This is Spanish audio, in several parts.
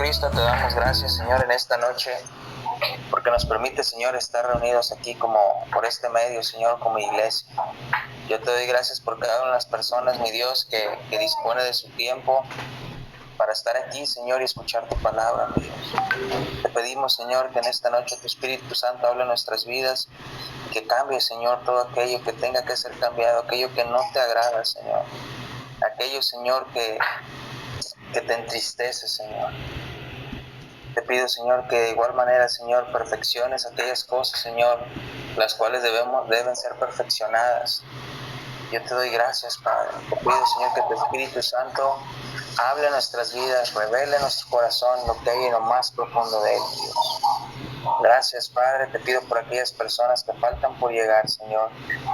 Jesucristo, te damos gracias, Señor, en esta noche, porque nos permite, Señor, estar reunidos aquí como por este medio, Señor, como iglesia. Yo te doy gracias por cada una de las personas, mi Dios, que dispone de su tiempo para estar aquí, Señor, y escuchar tu palabra, mi Dios. Te pedimos, Señor, que en esta noche tu Espíritu Santo hable en nuestras vidas y que cambie, Señor, todo aquello que tenga que ser cambiado, aquello que no te agrada, Señor. Aquello, Señor, que te entristece, Señor. Te pido, Señor, que de igual manera, Señor, perfecciones aquellas cosas, Señor, las cuales deben ser perfeccionadas. Yo te doy gracias, Padre. Te pido, Señor, que tu Espíritu Santo hable en nuestras vidas, revele en nuestro corazón lo que hay en lo más profundo de él, Dios. Gracias, Padre. Te pido por aquellas personas que faltan por llegar, Señor,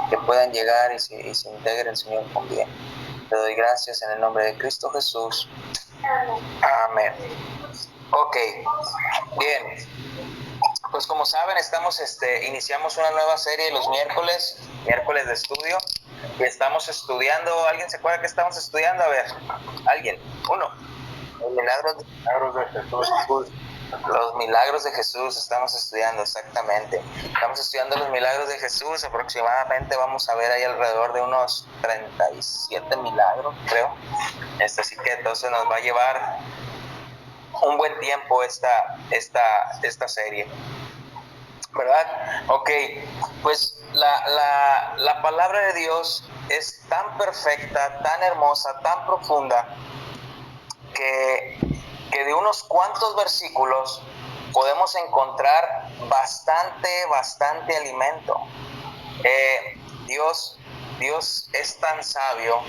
que puedan llegar y se integren, Señor, con bien. Te doy gracias en el nombre de Cristo Jesús. Amén. Ok, bien. Pues como saben, iniciamos una nueva serie los miércoles de estudio, y estamos estudiando. ¿Alguien se acuerda que estamos estudiando? A ver, ¿alguien? Uno. Los milagros de Jesús. Los milagros de Jesús estamos estudiando, exactamente. Estamos estudiando los milagros de Jesús. Aproximadamente vamos a ver ahí alrededor de unos 37 milagros, creo. Así que entonces nos va a llevar un buen tiempo esta serie, ¿verdad? Ok, pues la palabra de Dios es tan perfecta, tan hermosa, tan profunda, que de unos cuantos versículos podemos encontrar bastante alimento. Dios es tan sabio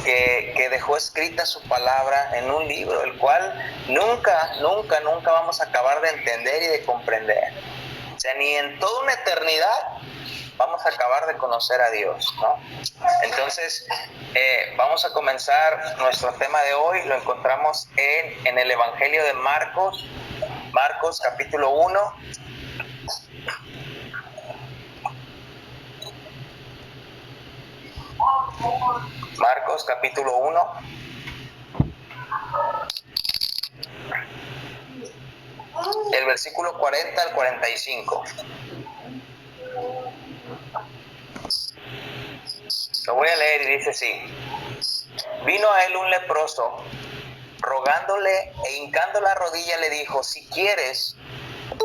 que dejó escrita su palabra en un libro, el cual nunca vamos a acabar de entender y de comprender. O sea, ni en toda una eternidad vamos a acabar de conocer a Dios, ¿no? Entonces, vamos a comenzar nuestro tema de hoy. Lo encontramos en el Evangelio de Marcos capítulo 1. Marcos capítulo 1. El versículo 40 al 45. Lo voy a leer y dice así: Vino a él un leproso, rogándole e hincando la rodilla le dijo: si quieres,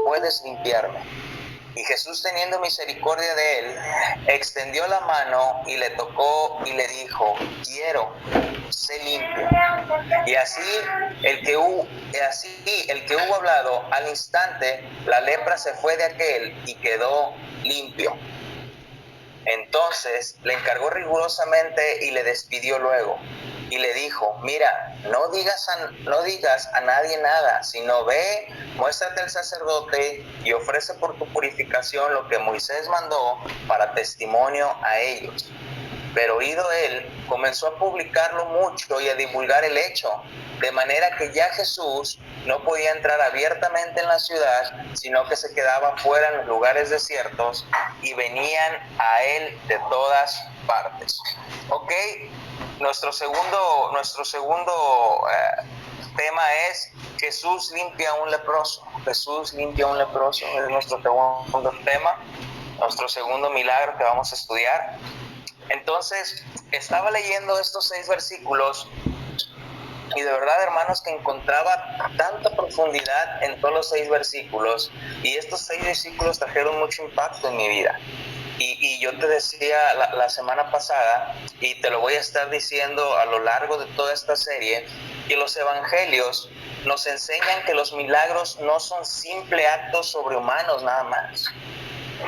puedes limpiarme. Y Jesús, teniendo misericordia de él, extendió la mano y le tocó y le dijo: quiero, sé limpio. Y así el que hubo hablado, al instante la lepra se fue de aquel y quedó limpio. Entonces le encargó rigurosamente y le despidió luego. Y le dijo: mira, no digas a nadie nada, sino ve, muéstrate al sacerdote y ofrece por tu purificación lo que Moisés mandó para testimonio a ellos. Pero oído él, comenzó a publicarlo mucho y a divulgar el hecho, de manera que ya Jesús no podía entrar abiertamente en la ciudad, sino que se quedaba fuera en los lugares desiertos, y venían a él de todas partes. Ok, nuestro segundo tema es: Jesús limpia a un leproso. Jesús limpia a un leproso es nuestro segundo tema, nuestro segundo milagro que vamos a estudiar. Entonces, estaba leyendo estos 6 versículos y de verdad, hermanos, que encontraba tanta profundidad en todos los 6 versículos, y estos 6 versículos trajeron mucho impacto en mi vida. Y yo te decía la semana pasada, y te lo voy a estar diciendo a lo largo de toda esta serie, que los evangelios nos enseñan que los milagros no son simples actos sobrehumanos nada más,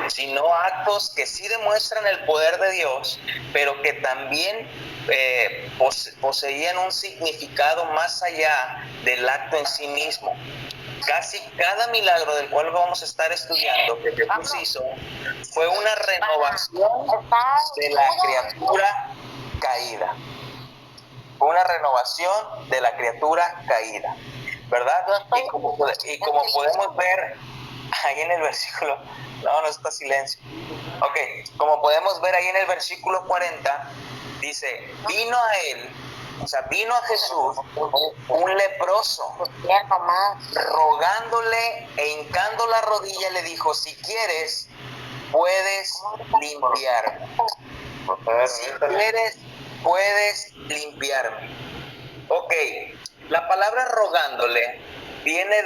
sino actos que sí demuestran el poder de Dios, pero que también poseían un significado más allá del acto en sí mismo. Casi cada milagro del cual vamos a estar estudiando que Jesús hizo fue una renovación de la criatura caída. Fue una renovación de la criatura caída, ¿verdad? Y como podemos ver ahí en el versículo, no está silencio. Ok, como podemos ver ahí en el versículo 40, dice: vino a él O sea, vino a Jesús un leproso, rogándole e hincando la rodilla, le dijo, si quieres, puedes limpiarme. Si quieres, puedes limpiarme. Ok, la palabra rogándole viene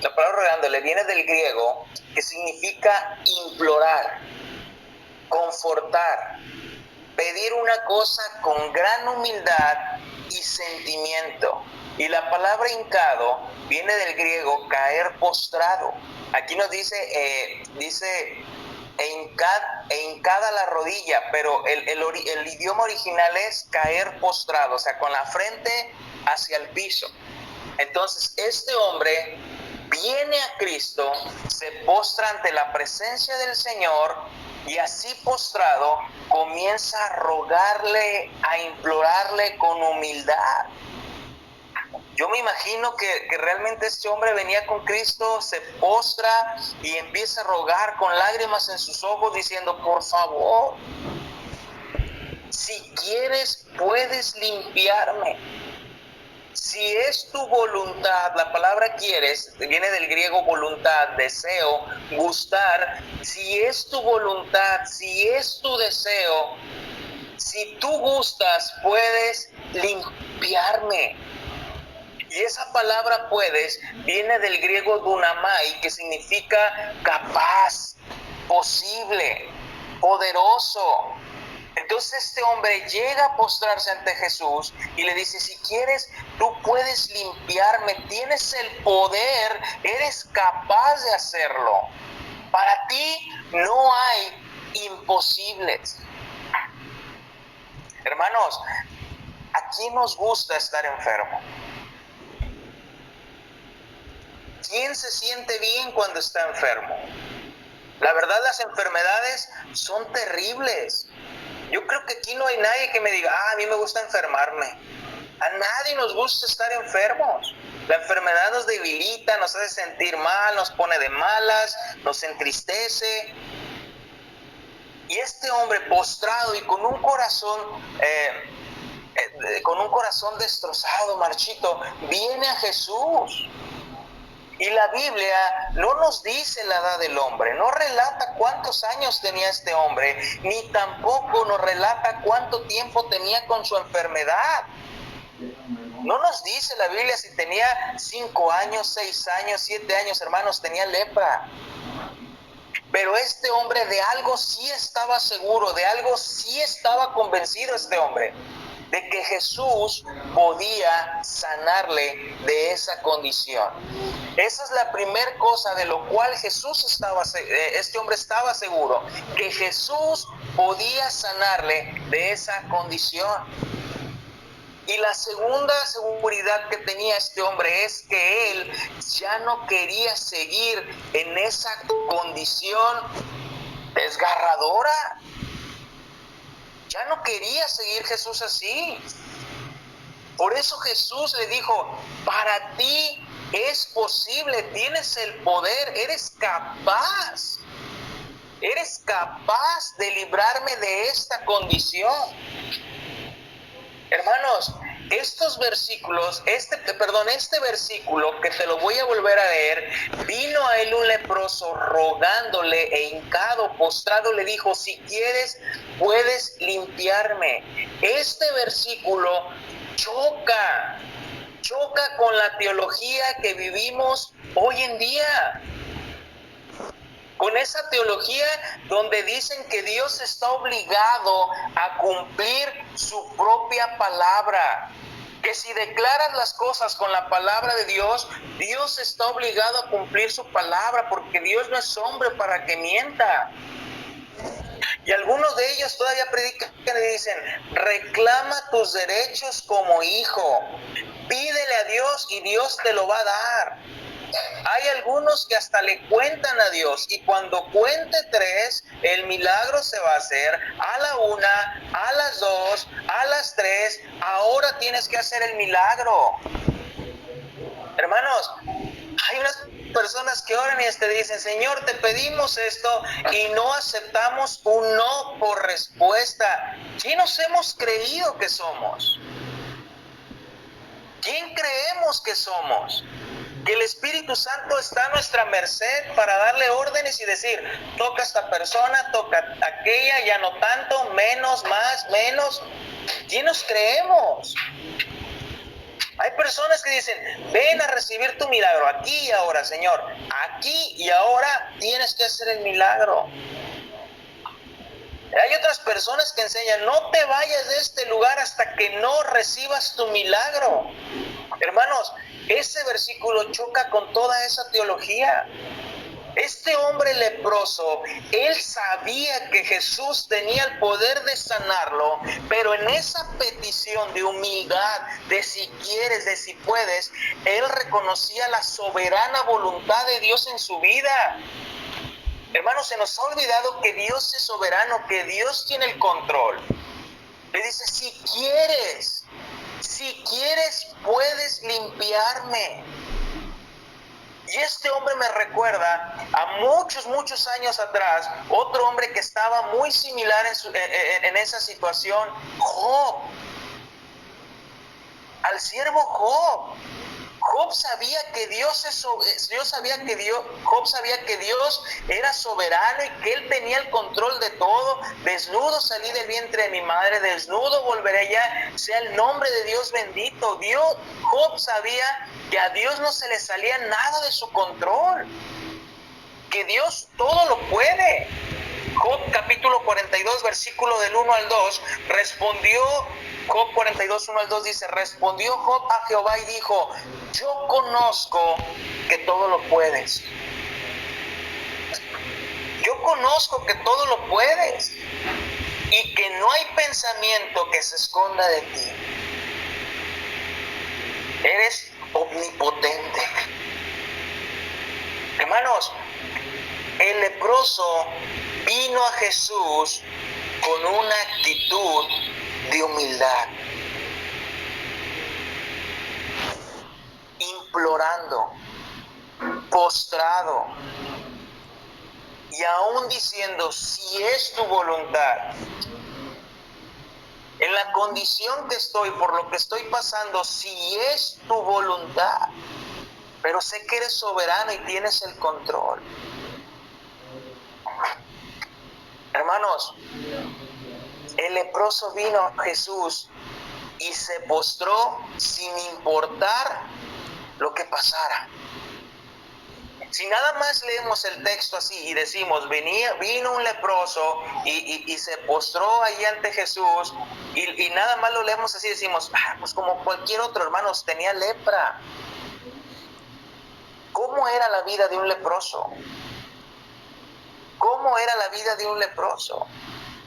la palabra rogándole viene del griego, que significa implorar, confortar, pedir una cosa con gran humildad y sentimiento. Y la palabra hincado viene del griego caer postrado. Aquí nos dice hincada la rodilla, pero el idioma original es caer postrado, o sea, con la frente hacia el piso. Entonces, este hombre viene a Cristo, se postra ante la presencia del Señor y así postrado comienza a rogarle, a implorarle con humildad. Yo me imagino que realmente este hombre venía con Cristo, se postra y empieza a rogar con lágrimas en sus ojos diciendo, por favor, si quieres puedes limpiarme. Si es tu voluntad, la palabra quieres viene del griego voluntad, deseo, gustar. Si es tu voluntad, si es tu deseo, si tú gustas, puedes limpiarme. Y esa palabra puedes viene del griego dunamai, que significa capaz, posible, poderoso. Entonces este hombre llega a postrarse ante Jesús y le dice, si quieres, tú puedes limpiarme, tienes el poder, eres capaz de hacerlo. Para ti no hay imposibles. Hermanos, ¿a quién nos gusta estar enfermo? ¿Quién se siente bien cuando está enfermo? La verdad, las enfermedades son terribles. Yo creo que aquí no hay nadie que me diga, a mí me gusta enfermarme. A nadie nos gusta estar enfermos. La enfermedad nos debilita, nos hace sentir mal, nos pone de malas, nos entristece. Y este hombre postrado y con un corazón destrozado, marchito, viene a Jesús. Y la Biblia no nos dice la edad del hombre, no relata cuántos años tenía este hombre, ni tampoco nos relata cuánto tiempo tenía con su enfermedad. No nos dice la Biblia si tenía 5 años, 6 años, 7 años, hermanos, tenía lepra. Pero este hombre de algo sí estaba seguro, de algo sí estaba convencido este hombre, de que Jesús podía sanarle de esa condición. Esa es la primera cosa de lo cual este hombre estaba seguro, que Jesús podía sanarle de esa condición. Y la segunda seguridad que tenía este hombre es que él ya no quería seguir en esa condición desgarradora. Ya no quería seguir Jesús así. Por eso Jesús le dijo, para ti es posible, tienes el poder, eres capaz de librarme de esta condición. Hermanos, estos versículos, este versículo que te lo voy a volver a leer, vino a él un leproso rogándole e hincado, postrado, le dijo, si quieres, puedes limpiarme. Este versículo choca con la teología que vivimos hoy en día. Con esa teología donde dicen que Dios está obligado a cumplir su propia palabra. Que si declaras las cosas con la palabra de Dios, Dios está obligado a cumplir su palabra, porque Dios no es hombre para que mienta. Y algunos de ellos todavía predican y dicen, reclama tus derechos como hijo, pídele a Dios y Dios te lo va a dar. Hay algunos que hasta le cuentan a Dios y cuando cuente 3, el milagro se va a hacer a la 1, a las 2, a las 3, ahora tienes que hacer el milagro. Hermanos, hay unas personas que oran y te dicen, Señor, te pedimos esto y no aceptamos un no por respuesta. ¿Quién nos hemos creído que somos? ¿Quién creemos que somos? Que el Espíritu Santo está a nuestra merced para darle órdenes y decir, toca a esta persona, toca a aquella, ya no tanto, menos, más, menos. ¿Quién nos creemos? Hay personas que dicen, ven a recibir tu milagro, aquí y ahora, Señor. Aquí y ahora tienes que hacer el milagro. Hay otras personas que enseñan, no te vayas de este lugar hasta que no recibas tu milagro. Hermanos, ese versículo choca con toda esa teología. Este hombre leproso, él sabía que Jesús tenía el poder de sanarlo, pero en esa petición de humildad, de si quieres, de si puedes, él reconocía la soberana voluntad de Dios en su vida. Hermanos, se nos ha olvidado que Dios es soberano, que Dios tiene el control. Le dice, si quieres puedes limpiarme. Y este hombre me recuerda a muchos años atrás, otro hombre que estaba muy similar en esa situación, Job. Al siervo Job. Job sabía que Job sabía que Dios era soberano y que él tenía el control de todo. Desnudo salí del vientre de mi madre, desnudo volveré allá, sea el nombre de Dios bendito. Job sabía que a Dios no se le salía nada de su control, que Dios todo lo puede. Job capítulo 42, versículo del 1 al 2, Job 42, 1 al 2 dice, respondió Job a Jehová y dijo, yo conozco que todo lo puedes. Yo conozco que todo lo puedes y que no hay pensamiento que se esconda de ti. Eres omnipotente. Hermanos, el leproso vino a Jesús con una actitud de humildad, implorando, postrado y aún diciendo, si es tu voluntad, en la condición que estoy, por lo que estoy pasando, si es tu voluntad, pero sé que eres soberano y tienes el control. Hermanos, el leproso vino a Jesús y se postró sin importar lo que pasara. Si nada más leemos el texto así y decimos, vino un leproso y se postró ahí ante Jesús y nada más lo leemos así, decimos, pues como cualquier otro, hermanos, tenía lepra. ¿Cómo era la vida de un leproso? ¿Cómo era la vida de un leproso?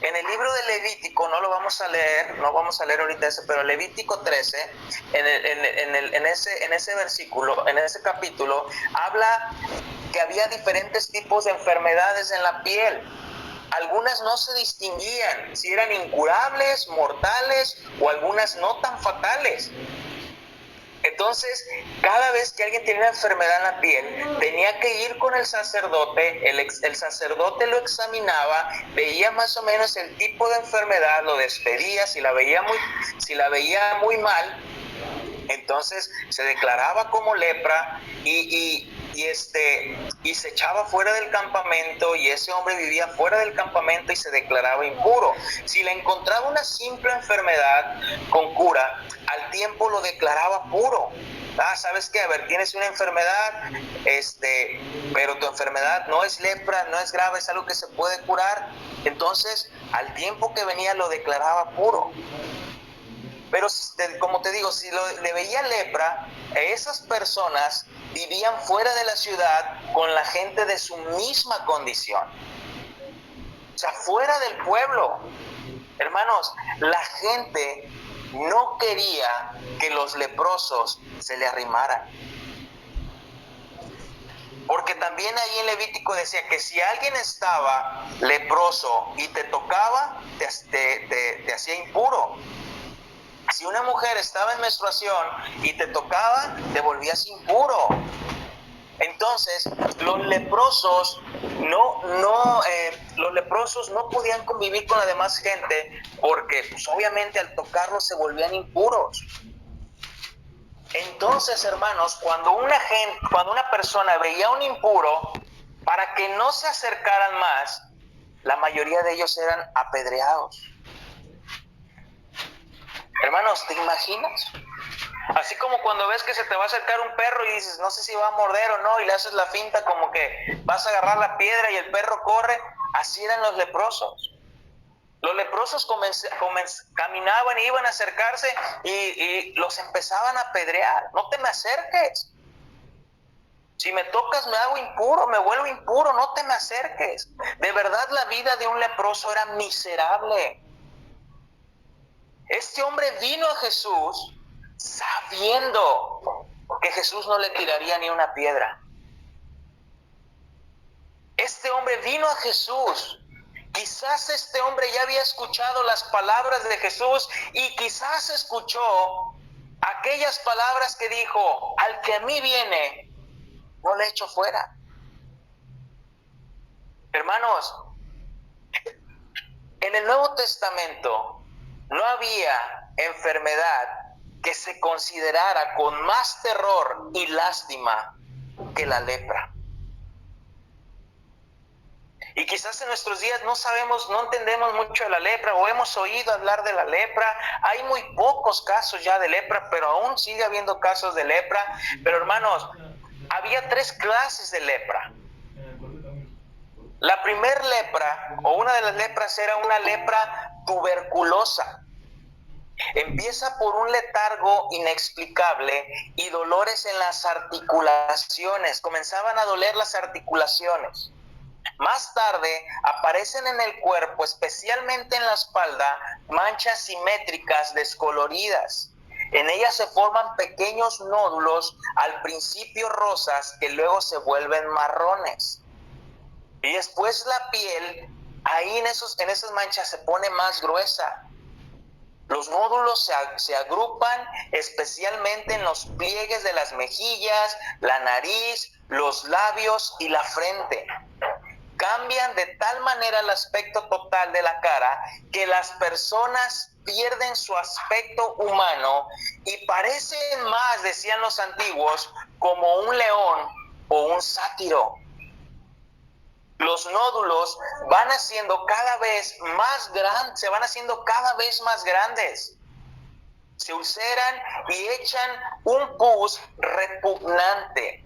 En el libro de Levítico, no vamos a leer ahorita ese, pero Levítico 13, en ese versículo, en ese capítulo, habla que había diferentes tipos de enfermedades en la piel. Algunas no se distinguían si eran incurables, mortales o algunas no tan fatales. Entonces, cada vez que alguien tenía una enfermedad en la piel, tenía que ir con el sacerdote, el sacerdote lo examinaba, veía más o menos el tipo de enfermedad, lo despedía, si la veía muy mal, entonces se declaraba como lepra y se echaba fuera del campamento, y ese hombre vivía fuera del campamento y se declaraba impuro. Si le encontraba una simple enfermedad con cura, al tiempo lo declaraba puro. ¿Sabes qué? A ver, tienes una enfermedad, pero tu enfermedad no es lepra, no es grave, es algo que se puede curar. Entonces, al tiempo que venía lo declaraba puro. Pero como te digo, si le veía lepra, esas personas vivían fuera de la ciudad con la gente de su misma condición. O sea, fuera del pueblo. Hermanos, la gente no quería que los leprosos se le arrimaran. Porque también ahí en Levítico decía que si alguien estaba leproso y te tocaba, te hacía impuro. Si una mujer estaba en menstruación y te tocaba, te volvías impuro. Entonces, los leprosos no podían convivir con la demás gente porque, pues, obviamente, al tocarlos se volvían impuros. Entonces, hermanos, cuando una persona veía a un impuro, para que no se acercaran más, la mayoría de ellos eran apedreados. Hermanos, ¿te imaginas? Así como cuando ves que se te va a acercar un perro y dices, no sé si va a morder o no, y le haces la finta como que vas a agarrar la piedra y el perro corre, así eran los leprosos. Los leprosos caminaban y iban a acercarse y los empezaban a apedrear. No te me acerques. Si me tocas me hago impuro, me vuelvo impuro, no te me acerques. De verdad la vida de un leproso era miserable. Este hombre vino a Jesús sabiendo que Jesús no le tiraría ni una piedra. Este hombre vino a Jesús. Quizás este hombre ya había escuchado las palabras de Jesús y quizás escuchó aquellas palabras que dijo, al que a mí viene, no le echo fuera. Hermanos, en el Nuevo Testamento no había enfermedad que se considerara con más terror y lástima que la lepra. Y quizás en nuestros días no entendemos mucho de la lepra o hemos oído hablar de la lepra. Hay muy pocos casos ya de lepra, pero aún sigue habiendo casos de lepra. Pero hermanos, había 3 clases de lepra. La primer lepra, o una de las lepras, era una lepra tuberculosa. Empieza por un letargo inexplicable y dolores en las articulaciones. Comenzaban a doler las articulaciones. Más tarde aparecen en el cuerpo, especialmente en la espalda, manchas simétricas descoloridas. En ellas se forman pequeños nódulos, al principio rosas, que luego se vuelven marrones. Y después la piel, ahí en esas manchas se pone más gruesa. Los nódulos se agrupan especialmente en los pliegues de las mejillas, la nariz, los labios y la frente. Cambian de tal manera el aspecto total de la cara que las personas pierden su aspecto humano y parecen más, decían los antiguos, como un león o un sátiro. Los nódulos van haciendo cada vez más grandes, se van haciendo cada vez más grandes. Se ulceran y echan un pus repugnante.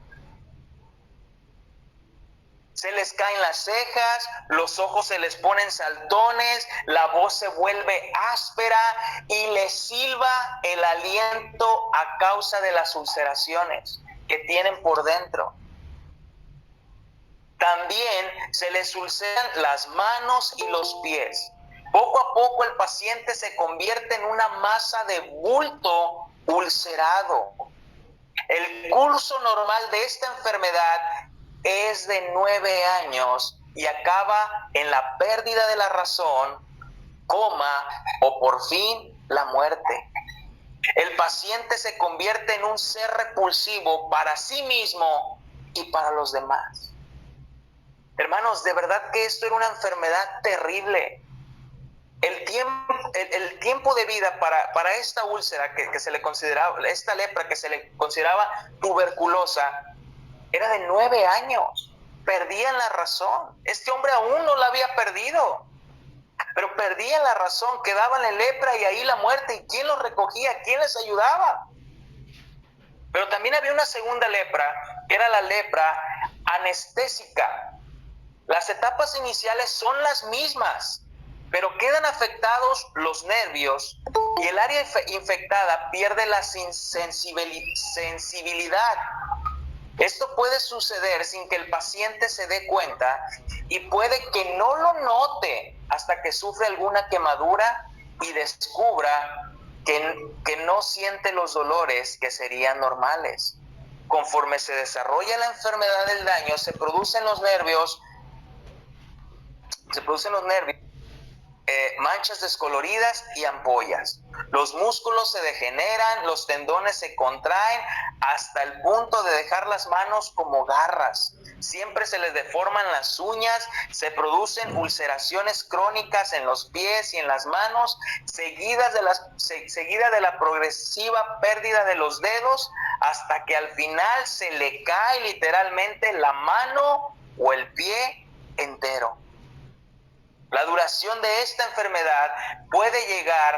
Se les caen las cejas, los ojos se les ponen saltones, la voz se vuelve áspera y les silba el aliento a causa de las ulceraciones que tienen por dentro. También se les ulceran las manos y los pies. Poco a poco el paciente se convierte en una masa de bulto ulcerado. El curso normal de esta enfermedad es de 9 años y acaba en la pérdida de la razón, coma o por fin la muerte. El paciente se convierte en un ser repulsivo para sí mismo y para los demás. Hermanos, de verdad que esto era una enfermedad terrible. El tiempo de vida para esta úlcera que se le consideraba, esta lepra que se le consideraba tuberculosa, era de 9 años. Perdían la razón. Este hombre aún no la había perdido, pero perdían la razón, quedaban en lepra y ahí la muerte. ¿Y quién los recogía? ¿Quién les ayudaba? Pero también había una segunda lepra, que era la lepra anestésica. Las etapas iniciales son las mismas, pero quedan afectados los nervios y el área infectada pierde la sensibilidad. Esto puede suceder sin que el paciente se dé cuenta y puede que no lo note hasta que sufre alguna quemadura y descubra que no siente los dolores que serían normales. Conforme se desarrolla la enfermedad del daño, se producen los nervios manchas descoloridas y ampollas. Los músculos se degeneran, los tendones se contraen hasta el punto de dejar las manos como garras. Siempre se les deforman las uñas, se producen ulceraciones crónicas en los pies y en las manos, seguida de la progresiva pérdida de los dedos, hasta que al final se le cae literalmente la mano o el pie entero. La duración de esta enfermedad puede llegar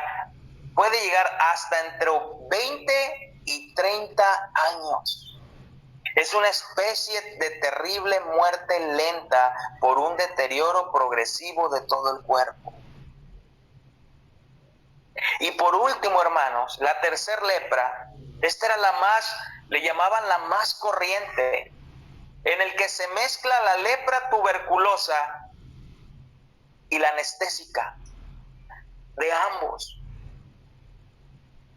hasta entre 20 y 30 años. Es una especie de terrible muerte lenta por un deterioro progresivo de todo el cuerpo. Y por último, hermanos, la tercer lepra, esta era le llamaban la más corriente, en el que se mezcla la lepra tuberculosa y la anestésica de ambos.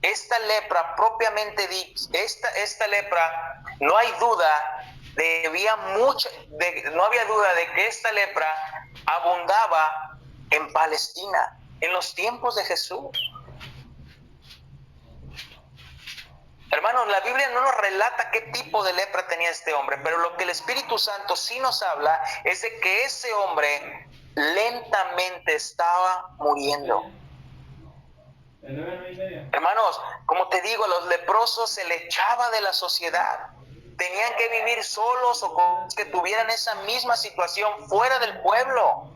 Esta lepra propiamente dicha, esta lepra, no había duda de que esta lepra abundaba en Palestina en los tiempos de Jesús. Hermanos, la Biblia no nos relata qué tipo de lepra tenía este hombre, pero lo que el Espíritu Santo sí nos habla es de que ese hombre lentamente estaba muriendo. Hermanos, como te digo, los leprosos se le echaba de la sociedad. Tenían que vivir solos o con que tuvieran esa misma situación fuera del pueblo.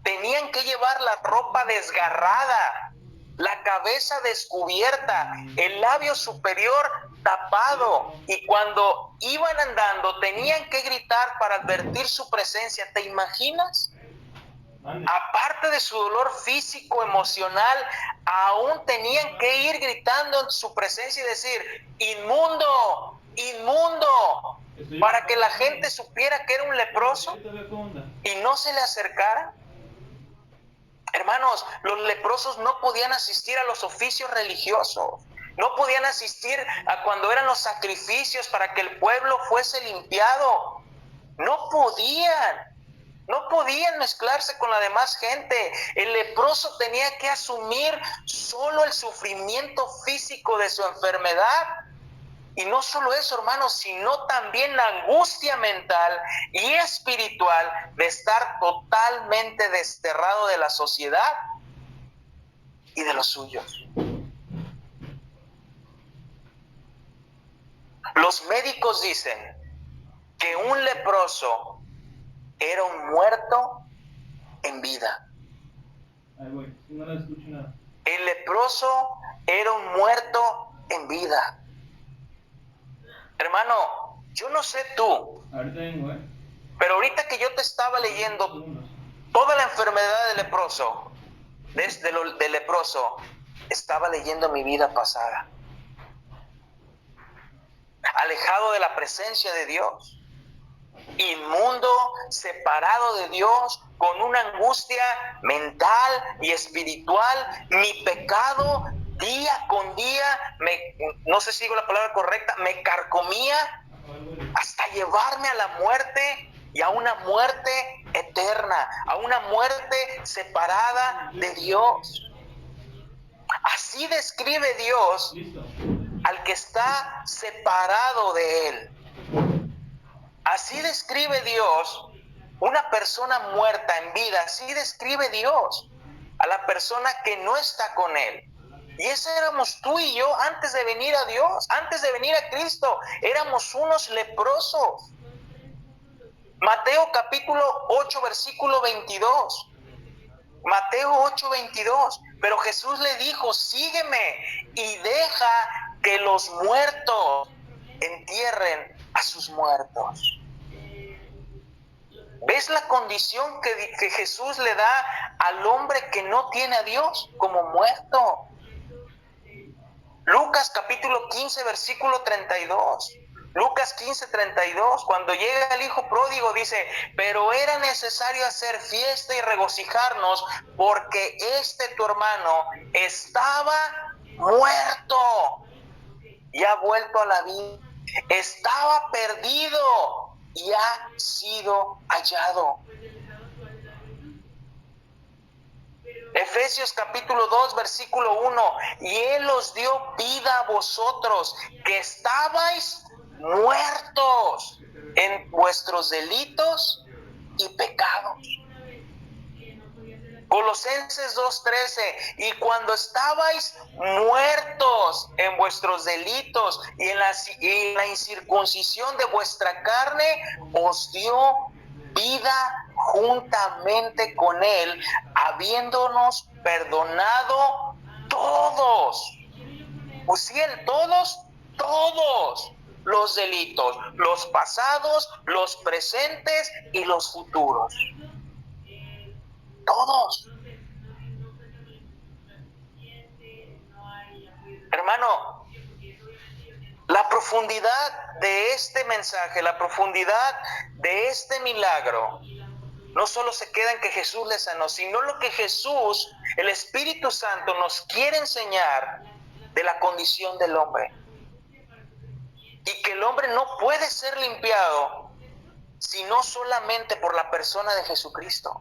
Tenían que llevar la ropa desgarrada, la cabeza descubierta, el labio superior tapado, y cuando iban andando tenían que gritar para advertir su presencia. ¿Te imaginas? Aparte de su dolor físico, emocional, aún tenían que ir gritando en su presencia y decir: inmundo, inmundo, para que la gente supiera que era un leproso y no se le acercara. Hermanos, los leprosos no podían asistir a los oficios religiosos, no podían asistir a cuando eran los sacrificios para que el pueblo fuese limpiado. No podían mezclarse con la demás gente. El leproso tenía que asumir solo el sufrimiento físico de su enfermedad. Y no solo eso, hermanos, sino también la angustia mental y espiritual de estar totalmente desterrado de la sociedad y de los suyos. Los médicos dicen que un leproso era un muerto en vida. No la escucho nada. El leproso era un muerto en vida. Hermano, yo no sé tú, Ahorita vengo, pero ahorita que yo te estaba leyendo toda la enfermedad del leproso, del leproso, estaba leyendo mi vida pasada. Alejado de la presencia de Dios, inmundo, separado de Dios, con una angustia mental y espiritual. Mi pecado día con día, no sé si digo la palabra correcta, me carcomía hasta llevarme a la muerte, y a una muerte eterna, a una muerte separada de Dios. Así describe Dios al que está separado de Él. Así describe Dios una persona muerta en vida. Así describe Dios a la persona que no está con Él. Y ese éramos tú y yo antes de venir a Dios, antes de venir a Cristo. Éramos unos leprosos. Mateo capítulo 8, versículo 22. Mateo 8, 22. Pero Jesús le dijo: sígueme y deja que los muertos entierren a sus muertos. ¿Ves la condición que Jesús le da al hombre que no tiene a Dios? Como muerto. Lucas capítulo 15, versículo 32. Lucas 15, 32. Cuando llega el hijo pródigo dice: pero era necesario hacer fiesta y regocijarnos, porque tu hermano estaba muerto y ha vuelto a la vida. Estaba perdido y ha sido hallado. Efesios capítulo 2, versículo 1. Y Él os dio vida a vosotros, que estabais muertos en vuestros delitos y pecados. Colosenses 2:13, y cuando estabais muertos en vuestros delitos y en la incircuncisión de vuestra carne, os dio vida juntamente con Él, habiéndonos perdonado todos. Usiel, todos los delitos, los pasados, los presentes y los futuros. Todos. Hermano, la profundidad de este mensaje, la profundidad de este milagro, no solo se queda en que Jesús le sanó, sino lo que Jesús, el Espíritu Santo, nos quiere enseñar de la condición del hombre. Y que el hombre no puede ser limpiado sino solamente por la persona de Jesucristo.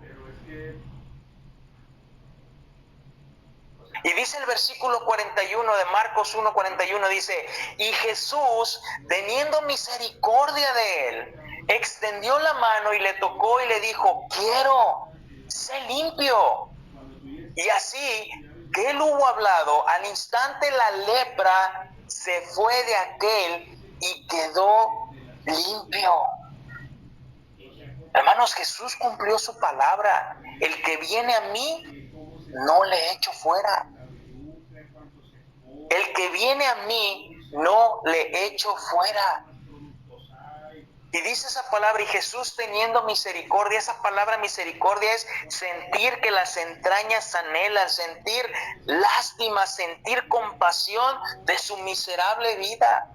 Y dice el versículo 41 de Marcos 1:41, dice, y Jesús, teniendo misericordia de él, extendió la mano y le tocó y le dijo, quiero, sé limpio. Y así que él hubo hablado, al instante la lepra se fue de aquel y quedó limpio. Hermanos, Jesús cumplió su palabra. El que viene a mí, no le echo fuera. El que viene a mí, no le echo fuera. Y dice esa palabra, y Jesús teniendo misericordia, esa palabra misericordia es sentir que las entrañas anhelan, sentir lástima, sentir compasión de su miserable vida.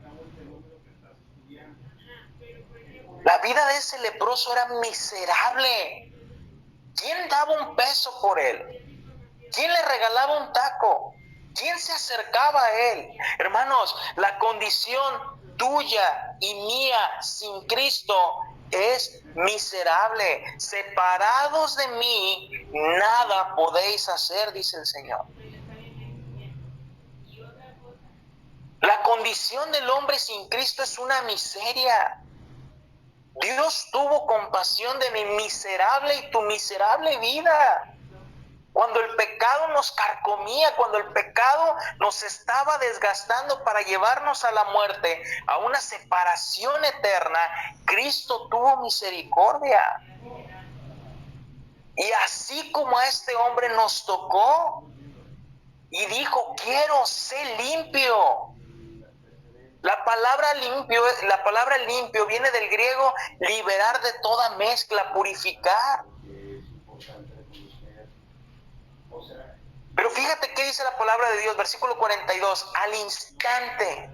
La vida de ese leproso era miserable. ¿Quién daba un peso por él? ¿Quién le regalaba un taco? ¿Quién se acercaba a él? Hermanos, la condición tuya y mía sin Cristo es miserable. Separados de mí, nada podéis hacer, dice el Señor. La condición del hombre sin Cristo es una miseria. Dios tuvo compasión de mi miserable y tu miserable vida. Cuando el pecado nos carcomía, cuando el pecado nos estaba desgastando para llevarnos a la muerte, a una separación eterna, Cristo tuvo misericordia. Y así como a este hombre nos tocó y dijo, quiero ser limpio. La palabra limpio viene del griego liberar de toda mezcla, purificar. Pero fíjate qué dice la palabra de Dios, versículo 42, al instante.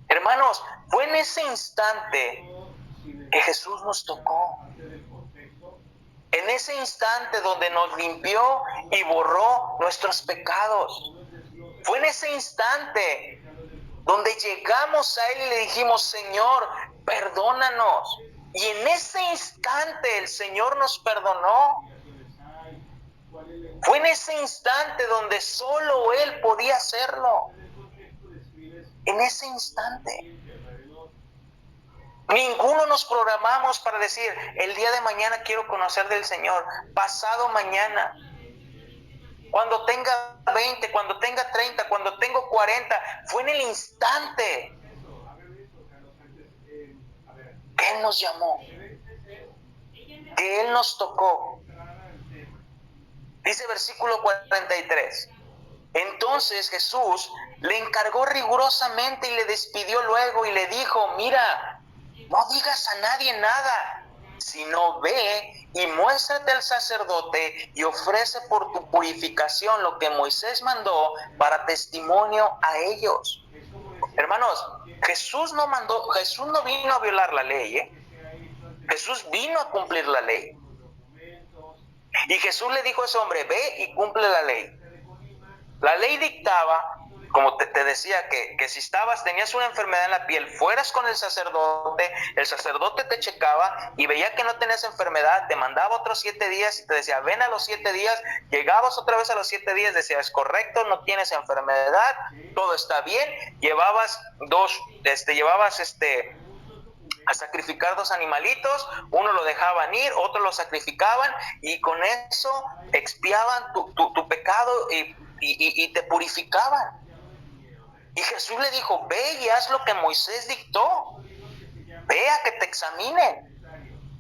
Hermanos, fue en ese instante que Jesús nos tocó. En ese instante donde nos limpió y borró nuestros pecados. Fue en ese instante donde llegamos a Él y le dijimos, Señor, perdónanos. Y en ese instante el Señor nos perdonó. Fue en ese instante donde solo Él podía hacerlo. En ese instante. Ninguno nos programamos para decir, el día de mañana quiero conocer del Señor, pasado mañana, cuando tenga 20, cuando tenga 30, cuando tengo 40, fue en el instante que Él nos llamó, que Él nos tocó. Dice versículo 43, entonces Jesús le encargó rigurosamente y le despidió luego y le dijo, mira, no digas a nadie nada, sino ve y muéstrate al sacerdote y ofrece por tu purificación lo que Moisés mandó para testimonio a ellos. Hermanos, Jesús no vino a violar la ley, Jesús vino a cumplir la ley. Y Jesús le dijo a ese hombre, ve y cumple la ley. La ley dictaba como te decía, que si tenías una enfermedad en la piel, fueras con el sacerdote te checaba y veía que no tenías enfermedad, te mandaba otros 7 días y te decía, ven a los 7 días, llegabas otra vez a los 7 días, decía, es correcto, no tienes enfermedad, todo está bien, llevabas a sacrificar 2 animalitos, uno lo dejaban ir, otro lo sacrificaban y con eso expiaban tu pecado y te purificaban. Y Jesús le dijo, ve y haz lo que Moisés dictó, ve a que te examinen,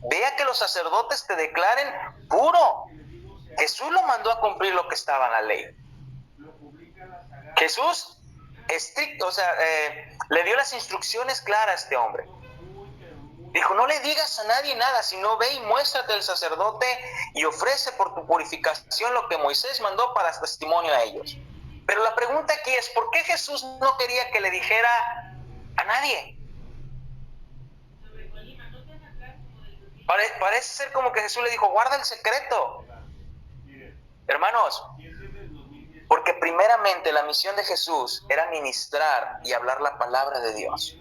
ve a que los sacerdotes te declaren puro. Jesús lo mandó a cumplir lo que estaba en la ley. Jesús estricto, le dio las instrucciones claras a este hombre. Dijo, no le digas a nadie nada, sino ve y muéstrate al sacerdote y ofrece por tu purificación lo que Moisés mandó para testimonio a ellos. Pero la pregunta aquí es, ¿por qué Jesús no quería que le dijera a nadie? Parece ser como que Jesús le dijo, guarda el secreto. Hermanos, porque primeramente la misión de Jesús era ministrar y hablar la palabra de Dios.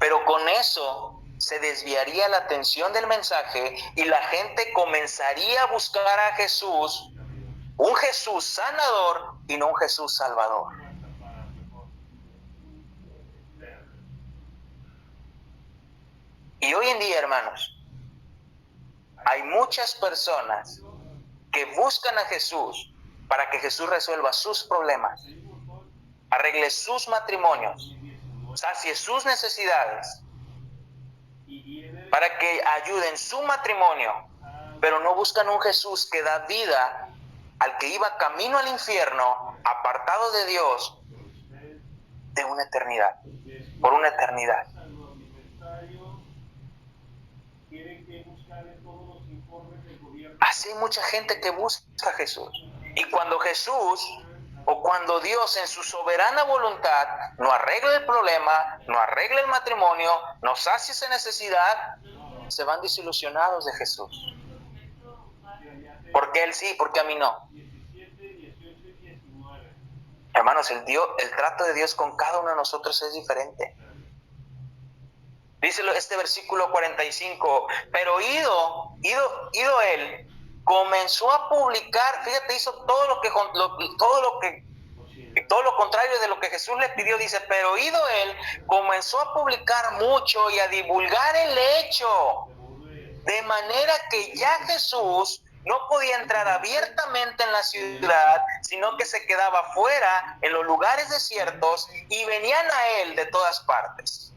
Pero con eso se desviaría la atención del mensaje y la gente comenzaría a buscar a Jesús, un Jesús sanador y no un Jesús salvador. Y hoy en día, hermanos, hay muchas personas que buscan a Jesús para que Jesús resuelva sus problemas, arregle sus matrimonios, sacie sus necesidades, para que ayude en su matrimonio, pero no buscan un Jesús que da vida al que iba camino al infierno, apartado de Dios, de una eternidad, por una eternidad. Así hay mucha gente que busca a Jesús. Y cuando Jesús o cuando Dios en su soberana voluntad no arregla el problema, no arregla el matrimonio, no sacia esa necesidad, se van desilusionados de Jesús. Porque Él sí, porque a mí no. Hermanos, el trato de Dios con cada uno de nosotros es diferente. Dice este versículo 45, pero ido Él, comenzó a publicar, fíjate, hizo todo lo contrario de lo que Jesús le pidió. Dice, pero ido Él, comenzó a publicar mucho y a divulgar el hecho, de manera que ya Jesús no podía entrar abiertamente en la ciudad, sino que se quedaba fuera en los lugares desiertos y venían a Él de todas partes.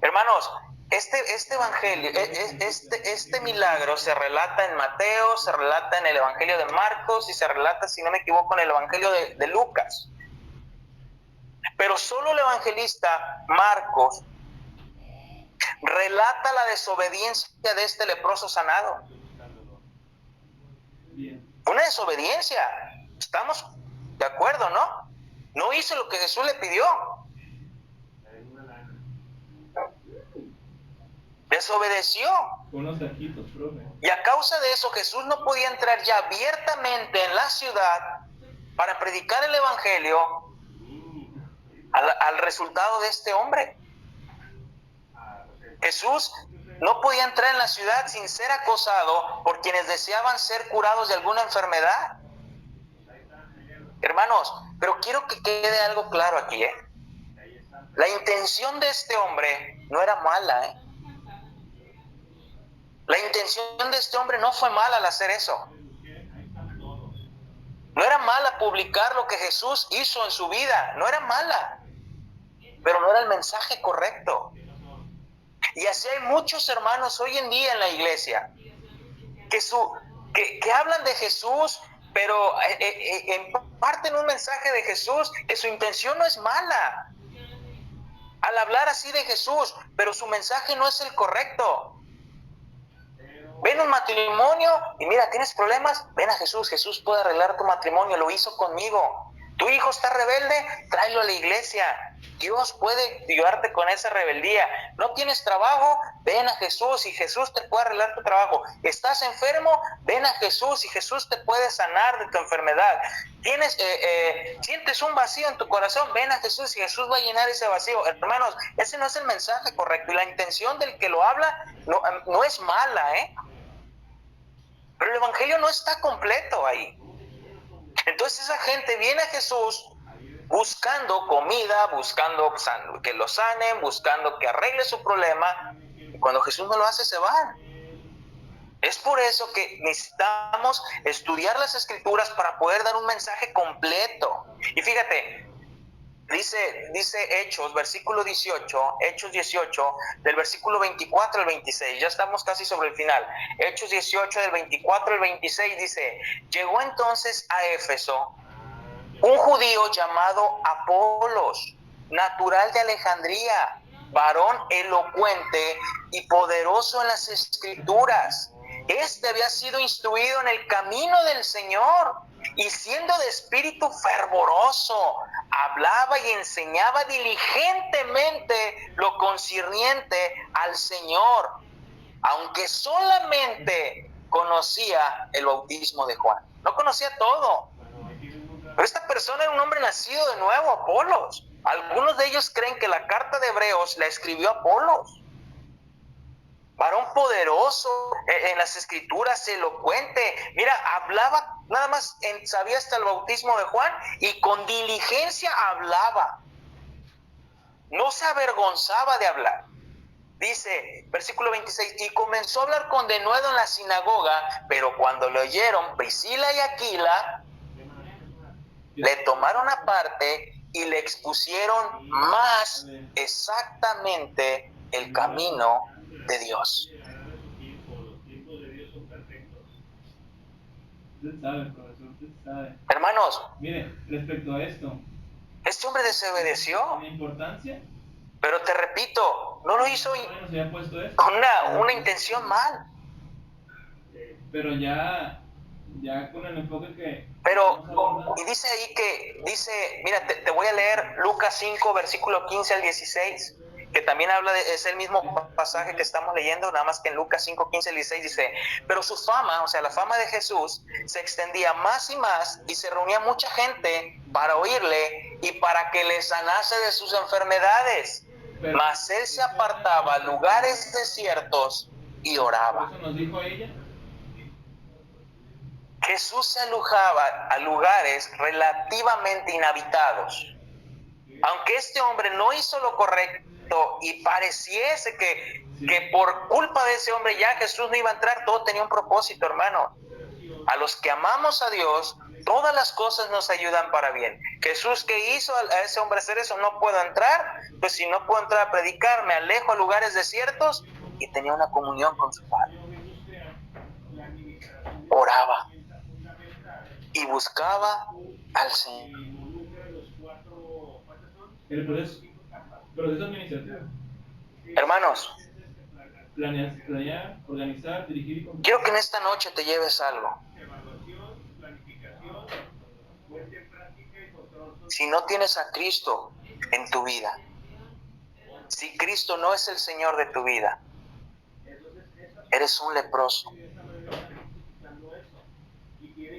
Hermanos, este evangelio, este milagro se relata en Mateo, se relata en el evangelio de Marcos y se relata, si no me equivoco, en el evangelio de Lucas. Pero solo el evangelista Marcos relata la desobediencia de este leproso sanado. Una desobediencia. Estamos de acuerdo, ¿no? No hizo lo que Jesús le pidió. Desobedeció. Unos taquitos, profe. Y a causa de eso Jesús no podía entrar ya abiertamente en la ciudad para predicar el evangelio al resultado de este hombre. Jesús no podía entrar en la ciudad sin ser acosado por quienes deseaban ser curados de alguna enfermedad. Hermanos, pero quiero que quede algo claro aquí, ¿eh? La intención de este hombre no era mala, ¿eh? La intención de este hombre no fue mala al hacer eso. No era mala publicar lo que Jesús hizo en su vida, no era mala, pero no era el mensaje correcto. Y así hay muchos hermanos hoy en día en la iglesia que hablan de Jesús, pero imparten un mensaje de Jesús que su intención no es mala al hablar así de Jesús, pero su mensaje no es el correcto. Ven un matrimonio y mira, ¿tienes problemas? Ven a Jesús, Jesús puede arreglar tu matrimonio, lo hizo conmigo. Tu hijo está rebelde, tráelo a la iglesia. Dios puede ayudarte con esa rebeldía. No tienes trabajo, ven a Jesús y Jesús te puede arreglar tu trabajo. Estás enfermo, ven a Jesús y Jesús te puede sanar de tu enfermedad. Sientes un vacío en tu corazón, ven a Jesús y Jesús va a llenar ese vacío. Hermanos, ese no es el mensaje correcto y la intención del que lo habla no es mala, pero el evangelio no está completo ahí. Entonces esa gente viene a Jesús buscando comida, buscando que lo sanen, buscando que arregle su problema, y cuando Jesús no lo hace se van. Es por eso que necesitamos estudiar las Escrituras para poder dar un mensaje completo. Y fíjate, dice Hechos, versículo 18, Hechos 18, del versículo 24 al 26, ya estamos casi sobre el final. Hechos 18, del 24 al 26 dice: llegó entonces a Éfeso un judío llamado Apolos, natural de Alejandría, varón elocuente y poderoso en las Escrituras. Este había sido instruido en el camino del Señor y siendo de espíritu fervoroso, hablaba y enseñaba diligentemente lo concerniente al Señor, aunque solamente conocía el bautismo de Juan. No conocía todo. Pero esta persona era un hombre nacido de nuevo, Apolos. Algunos de ellos creen que la carta de Hebreos la escribió Apolos. Varón poderoso en las Escrituras, elocuente. Mira, hablaba, nada más sabía hasta el bautismo de Juan y con diligencia hablaba. No se avergonzaba de hablar. Dice, versículo 26, y comenzó a hablar con denuedo en la sinagoga, pero cuando le oyeron Priscila y Aquila, le tomaron aparte y le expusieron más exactamente el camino de Dios. Usted sabe, profesor, usted sabe. Hermanos, Mire, respecto a esto, este hombre desobedeció, ¿la importancia? pero te repito, no lo hizo Bueno, se ha puesto esto. con una intención mal. Pero ya con el enfoque que... Pero, y dice ahí mira, te voy a leer Lucas 5, versículo 15 al 16, que también habla es el mismo pasaje que estamos leyendo, nada más que en Lucas 5, 15 al 16 dice: pero su fama, o sea, la fama de Jesús, se extendía más y más, y se reunía mucha gente para oírle y para que le sanase de sus enfermedades. Mas él se apartaba a lugares desiertos y oraba. ¿Eso nos dijo ella? Jesús se alojaba a lugares relativamente inhabitados. Aunque este hombre no hizo lo correcto y pareciese que por culpa de ese hombre ya Jesús no iba a entrar, todo tenía un propósito, hermano. A los que amamos a Dios, todas las cosas nos ayudan para bien. Jesús, ¿qué hizo a ese hombre hacer eso? No puedo entrar, pues si no puedo entrar a predicar, me alejo a lugares desiertos, y tenía una comunión con su Padre. Oraba y buscaba al Señor. El proceso administrativo. Hermanos, Planear, organizar, dirigir y quiero que en esta noche te lleves algo. Si no tienes a Cristo en tu vida, si Cristo no es el Señor de tu vida, eres un leproso.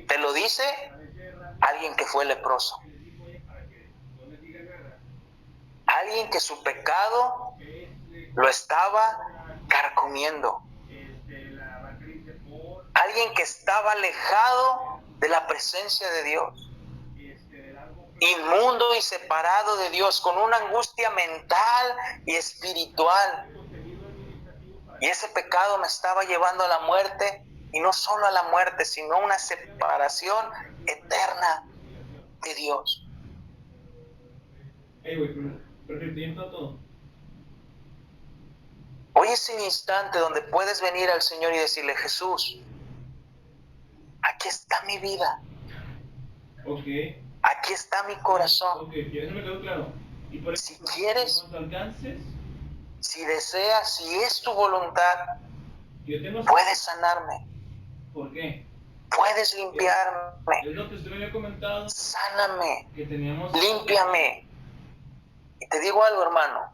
Te lo dice alguien que fue leproso. Alguien que su pecado lo estaba carcomiendo. Alguien que estaba alejado de la presencia de Dios. Inmundo y separado de Dios, con una angustia mental y espiritual. Y ese pecado me estaba llevando a la muerte, y no solo a la muerte, sino a una separación eterna de Dios. perfecto todo. Hoy es el instante donde puedes venir al Señor y decirle: Jesús, aquí está mi vida. Ok. Aquí está mi corazón. Ok, eso me quedó claro. Y por eso, Si quieres, cuando alcances, si deseas, si es tu voluntad, yo tengo... puedes sanarme. ¿Por qué? puedes limpiarme, Es lo que usted me había comentado, sáname, que teníamos... límpiame. Y te digo algo, hermano,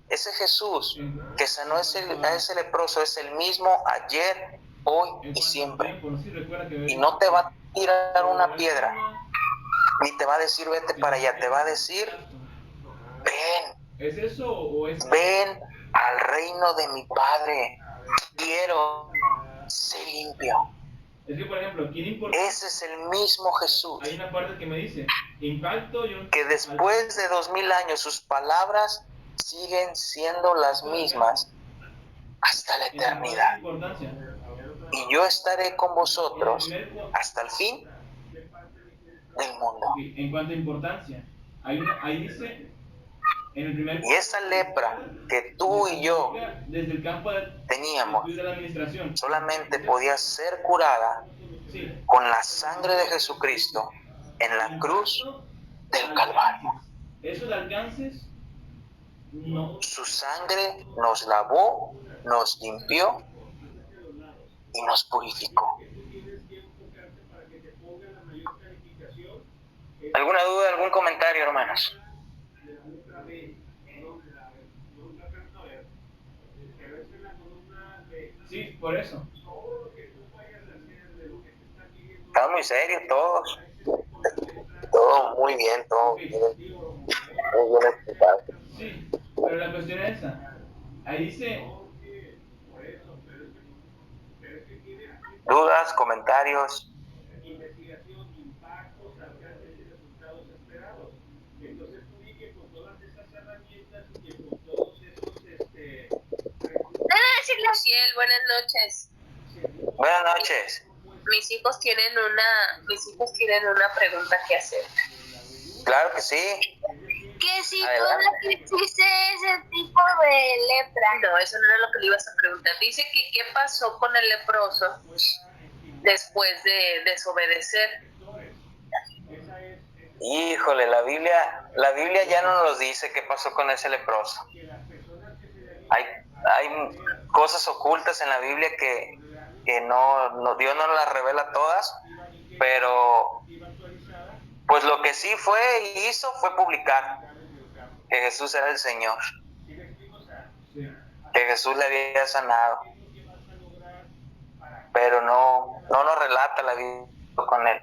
ese Jesús que sanó a ese leproso es el mismo ayer, hoy y siempre. No sé si recuerda que Y no te va a tirar una piedra, ni te va a decir vete para allá, te va a decir ven, ¿Es eso o es...? ven al reino de mi Padre, quiero ser limpio. Es que, por ejemplo, aquí en importancia, Ese es el mismo Jesús hay una parte que me dice, impacto y que después de 2000 años sus palabras siguen siendo las mismas hasta la eternidad. Y yo estaré con vosotros hasta el fin del mundo. En cuanto a importancia, ahí dice, en el primer... Y esa lepra que tú y yo desde el campo teníamos de la administración, solamente podía ser curada sí, con la sangre de Jesucristo en la cruz del Calvario. Eso de alcances, no. Su sangre nos lavó, nos limpió y nos purificó. ¿Alguna duda, algún comentario, hermanos? Sí, por eso. Están muy serios todos. Todo muy bien, todo muy bien explicado. Sí, pero la cuestión es esa. Ahí dice... ¿Dudas, comentarios? Investigación, impactos, alcances y resultados esperados. Entonces tú di que con todas esas herramientas y que con todos esos Ciel, buenas noches. Buenas noches. Mis hijos tienen una pregunta que hacer. Claro que sí. ¿Que si Adelante. tú existe ese tipo de lepra? No, eso no era lo que le ibas a preguntar. Dice que qué pasó con el leproso después de desobedecer. Híjole, la Biblia ya no nos dice qué pasó con ese leproso. Hay cosas ocultas en la Biblia que no Dios no las revela todas, pero pues lo que sí fue y hizo fue publicar que Jesús era el Señor, que Jesús le había sanado, pero no nos relata la Biblia con él.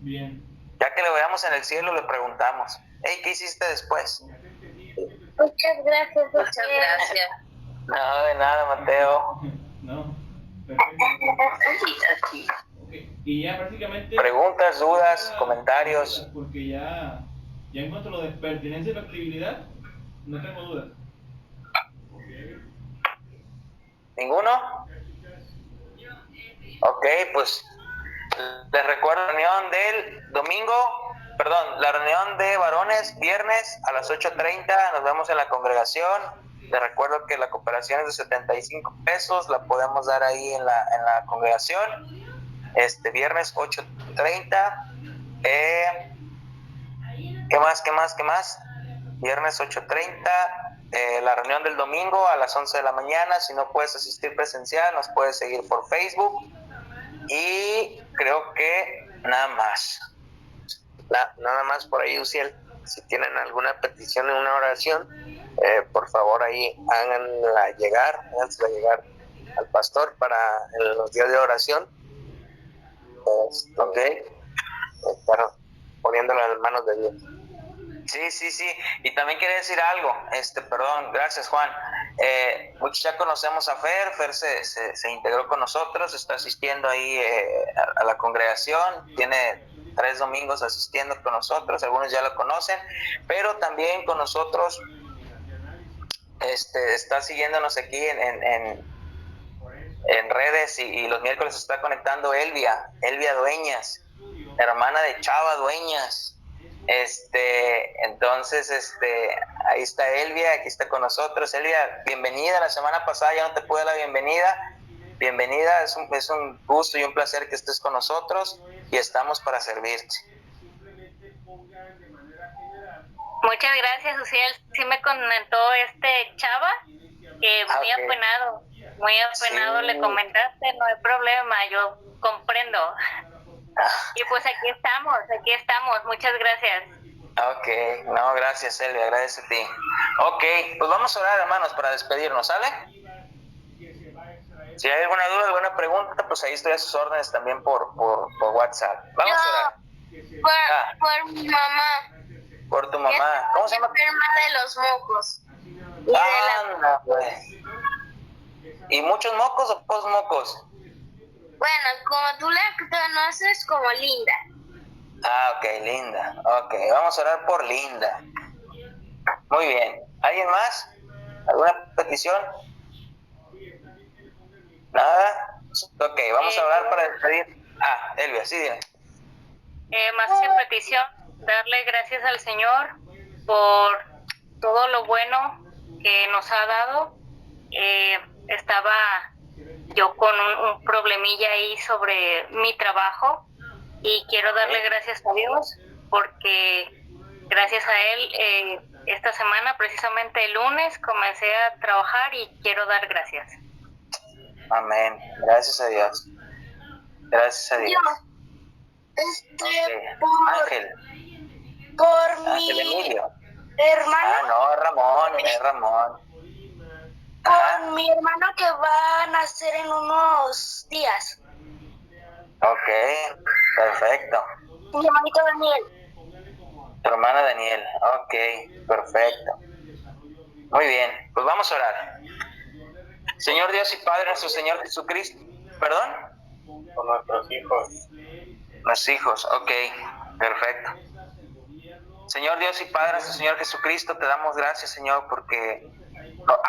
bien. Ya que le veamos en el cielo le preguntamos, hey, ¿qué hiciste después? Muchas gracias. Muchas gracias. No, de nada, Mateo. No, perfecto. Okay. Y ya prácticamente... Preguntas, dudas, comentarios. Porque ya en cuanto a lo de pertinencia y factibilidad, no tengo dudas. ¿Ninguno? Ok, pues les recuerdo la reunión del domingo, la reunión de varones, viernes a las 8:30, nos vemos en la congregación. Les recuerdo que la cooperación es de 75 pesos, la podemos dar ahí en la congregación. Viernes 8:30. ¿Qué más? Viernes 8:30. La reunión del domingo a las 11 de la mañana. Si no puedes asistir presencial, nos puedes seguir por Facebook. Y creo que nada más. Nada más por ahí, Uciel. Si tienen alguna petición en una oración, por favor ahí hágansela llegar al pastor para en los días de oración. Ok, estar poniéndolo en las manos de Dios. Sí, y también quería decir algo, perdón, gracias Juan. Muchos ya conocemos a Fer se integró con nosotros, está asistiendo ahí a la congregación, tiene 3 domingos asistiendo con nosotros, algunos ya lo conocen, pero también con nosotros está siguiéndonos aquí en redes y los miércoles está conectando Elvia Dueñas, hermana de Chava Dueñas. Entonces ahí está Elvia, aquí está con nosotros. Elvia, bienvenida. La semana pasada ya no te pude dar la bienvenida, es un gusto y un placer que estés con nosotros y estamos para servirte. Muchas gracias, Uciel. Sí me comentó Chava que muy apenado. muy apenado Sí. le comentaste, no hay problema, yo comprendo. Y pues aquí estamos, muchas gracias. Ok, no, gracias, Elvia, gracias a ti. Ok, pues vamos a orar, hermanos, para despedirnos, ¿sale? Si hay alguna duda, alguna pregunta, pues ahí estoy a sus órdenes también por WhatsApp. Vamos a orar. Por mi mamá. Por tu mamá. ¿Cómo se llama? Enferma de los mocos. Anda, pues. ¿Y muchos mocos o pocos mocos? Bueno, como tú la conoces como Linda. Ah, ok, Linda. Ok, vamos a orar por Linda. Muy bien. ¿Alguien más? ¿Alguna petición? ¿Nada? Ok, vamos a orar para despedir. Ah, Elvia, sí, dime. Más que petición, darle gracias al Señor por todo lo bueno que nos ha dado. Estaba yo con un problemilla ahí sobre mi trabajo y quiero darle gracias a Dios porque gracias a Él esta semana, precisamente el lunes, comencé a trabajar y quiero dar gracias. Amén. Gracias a Dios. Gracias a Dios. Okay. Ángel. Por Ángel Emilio. hermano. Ah, no, es Ramón. Por mi hermano que va a nacer en unos días. Ok, perfecto. Mi hermanito Daniel. Tu hermana Daniel. Ok, perfecto. Muy bien, pues vamos a orar. Señor Dios y Padre, nuestro Señor Jesucristo. ¿Perdón? Por nuestros hijos. Los hijos, ok, perfecto. Señor Dios y Padre, nuestro Señor Jesucristo, te damos gracias, Señor, porque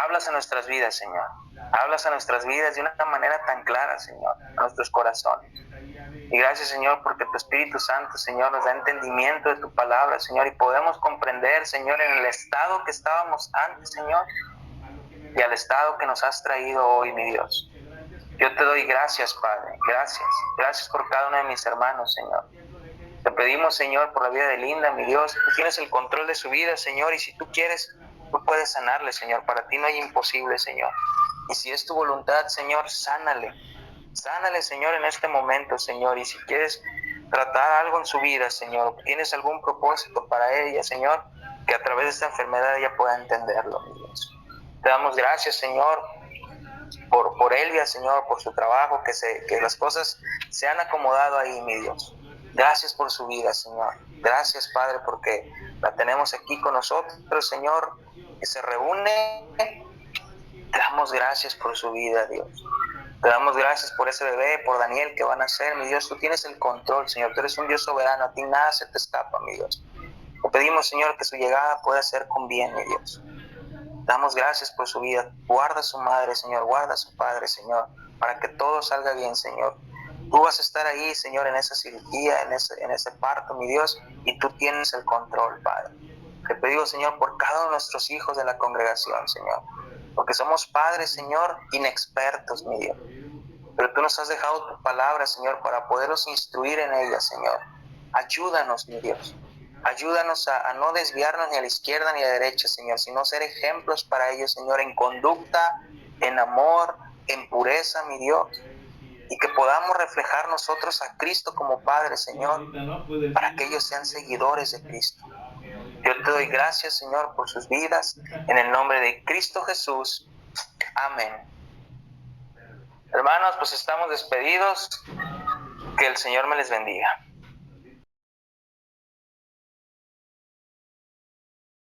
hablas a nuestras vidas, Señor. Hablas a nuestras vidas de una manera tan clara, Señor, a nuestros corazones. Y gracias, Señor, porque tu Espíritu Santo, Señor, nos da entendimiento de tu palabra, Señor, y podemos comprender, Señor, en el estado que estábamos antes, Señor, y al estado que nos has traído hoy, mi Dios. Yo te doy gracias, Padre, gracias. Gracias por cada uno de mis hermanos, Señor. Te pedimos, Señor, por la vida de Linda, mi Dios. Tú tienes el control de su vida, Señor, y si tú quieres, tú puedes sanarle, Señor. Para ti no hay imposible, Señor. Y si es tu voluntad, Señor, sánale. Sánale, Señor, en este momento, Señor. Y si quieres tratar algo en su vida, Señor, o tienes algún propósito para ella, Señor, que a través de esta enfermedad ella pueda entenderlo, mi Dios. Te damos gracias, Señor, por Elvia, Señor, por su trabajo, que las cosas se han acomodado ahí, mi Dios. Gracias por su vida, Señor. Gracias, Padre, porque la tenemos aquí con nosotros, Señor, que se reúne. Te damos gracias por su vida, Dios. Te damos gracias por ese bebé, por Daniel que van a nacer, mi Dios. Tú tienes el control, Señor. Tú eres un Dios soberano. A ti nada se te escapa, mi Dios. Te pedimos, Señor, que su llegada pueda ser con bien, mi Dios. Damos gracias por su vida. Guarda a su madre, Señor. Guarda a su padre, Señor, para que todo salga bien, Señor. Tú vas a estar ahí, Señor, en esa cirugía, en ese parto, mi Dios, y tú tienes el control, Padre. Te pedimos, Señor, por cada uno de nuestros hijos de la congregación, Señor, porque somos padres, Señor, inexpertos, mi Dios. Pero tú nos has dejado tu palabra, Señor, para poderlos instruir en ella, Señor. Ayúdanos, mi Dios. Ayúdanos a no desviarnos ni a la izquierda ni a la derecha, Señor, sino ser ejemplos para ellos, Señor, en conducta, en amor, en pureza, mi Dios. Y que podamos reflejar nosotros a Cristo como Padre, Señor, para que ellos sean seguidores de Cristo. Yo te doy gracias, Señor, por sus vidas, en el nombre de Cristo Jesús. Amén. Hermanos, pues estamos despedidos. Que el Señor me les bendiga.